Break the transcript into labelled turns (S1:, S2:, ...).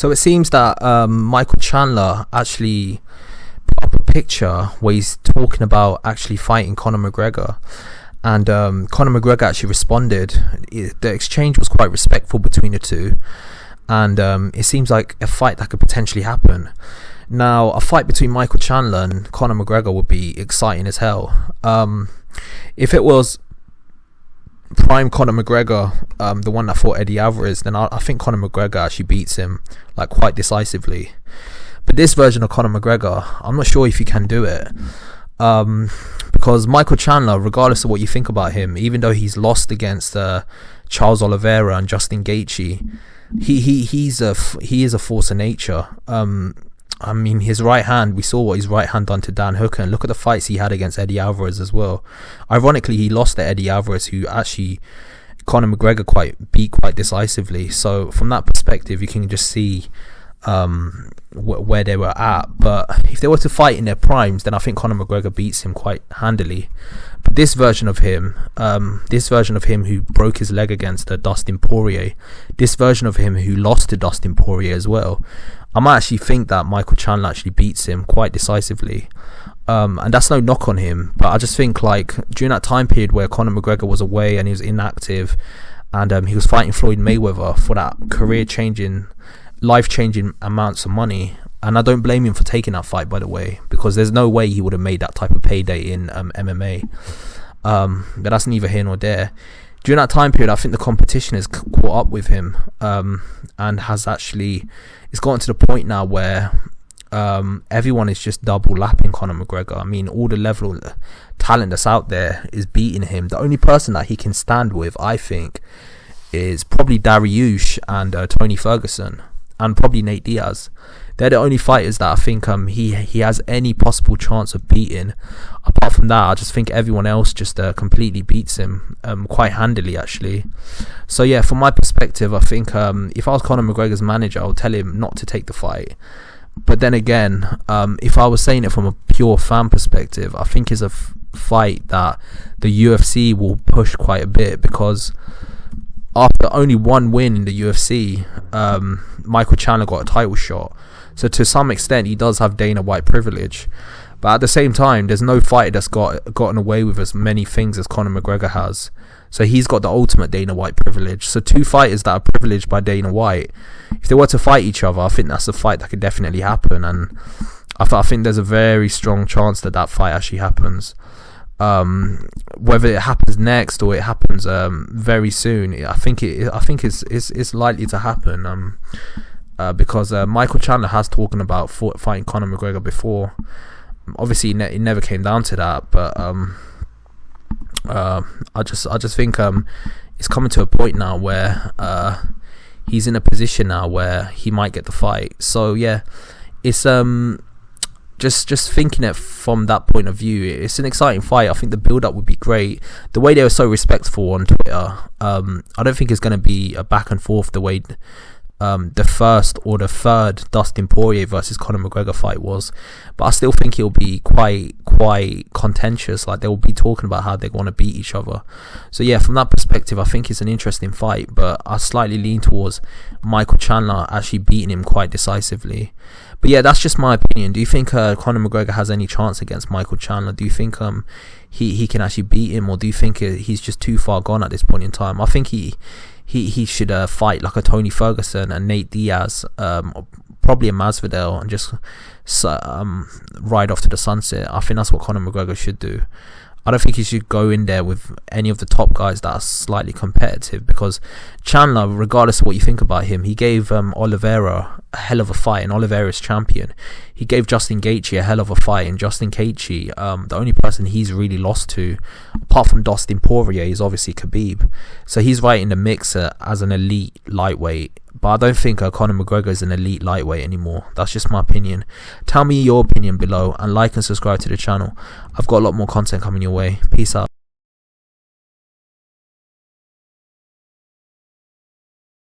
S1: So it seems that Michael Chandler actually put up a picture where he's talking about actually fighting Conor McGregor, and Conor McGregor actually responded. The exchange was quite respectful between the two, and it seems like a fight that could potentially happen. Now, a fight between Michael Chandler and Conor McGregor would be exciting as hell. If it was prime Conor McGregor, the one that fought Eddie Alvarez, then I think Conor McGregor actually beats him like quite decisively. But this version of Conor McGregor, I'm not sure if he can do it, because Michael Chandler, regardless of what you think about him, even though he's lost against Charles Oliveira and Justin Gaethje, he is a force of nature. I mean, his right hand, we saw what his right hand done to Dan Hooker, and look at the fights he had against Eddie Alvarez as well. Ironically, he lost to Eddie Alvarez, who actually Conor McGregor beat quite decisively. So from that perspective, you can just see where they were at. But if they were to fight in their primes, then I think Conor McGregor beats him quite handily. But this version of him who broke his leg against Dustin Poirier, this version of him who lost to Dustin Poirier as well, I might actually think that Michael Chandler actually beats him quite decisively. And that's no knock on him, but I just think like during that time period where Conor McGregor was away and he was inactive, and he was fighting Floyd Mayweather for that career-changing, life-changing amounts of money, and I don't blame him for taking that fight, by the way, because there's no way he would have made that type of payday in MMA. But that's neither here nor there. During that time period, I think the competition has caught up with him, and it's gotten to the point now where everyone is just double lapping Conor McGregor. I mean, all the level of talent that's out there is beating him. The only person that he can stand with, I think, is probably Dariush and Tony Ferguson, and probably Nate Diaz. They're the only fighters that I think he has any possible chance of beating. Apart from that, I just think everyone else just completely beats him quite handily, actually. So yeah, from my perspective, I think if I was Conor McGregor's manager, I would tell him not to take the fight. But then again, if I was saying it from a pure fan perspective, I think it's a fight that the UFC will push quite a bit, because after only one win in the UFC, Michael Chandler got a title shot. So to some extent, he does have Dana White privilege. But at the same time, there's no fighter that's gotten away with as many things as Conor McGregor has. So he's got the ultimate Dana White privilege. So two fighters that are privileged by Dana White, if they were to fight each other, I think that's a fight that could definitely happen. And I think there's a very strong chance that fight actually happens. Whether it happens next or it happens very soon, I think it's likely to happen. Because Michael Chandler has talking about fighting Conor McGregor before. Obviously, it never came down to that, but I just think it's coming to a point now where he's in a position now where he might get the fight. So yeah, it's just thinking it from that point of view, it's an exciting fight. I think the build-up would be great. The way they were so respectful on Twitter, I don't think it's going to be a back and forth the way the first or the third Dustin Poirier versus Conor McGregor fight was. But I still think it'll be quite contentious. Like, they will be talking about how they want to beat each other. So yeah, from that perspective, I think it's an interesting fight, but I slightly lean towards Michael Chandler actually beating him quite decisively. But yeah, that's just my opinion. Do you think Conor McGregor has any chance against Michael Chandler? Do you think he can actually beat him, or do you think he's just too far gone at this point in time? I think he should fight like a Tony Ferguson and Nate Diaz, probably a Masvidal, and just ride off to the sunset. I think that's what Conor McGregor should do. I don't think he should go in there with any of the top guys that are slightly competitive, because Chandler, regardless of what you think about him, he gave Oliveira a hell of a fight, and Oliveira's champion. He gave Justin Gaethje a hell of a fight, and Justin Gaethje, the only person he's really lost to, apart from Dustin Poirier, is obviously Khabib. So he's right in the mix as an elite lightweight. But I don't think Conor McGregor is an elite lightweight anymore. That's just my opinion. Tell me your opinion below, and like and subscribe to the channel. I've got a lot more content coming your way. Peace out.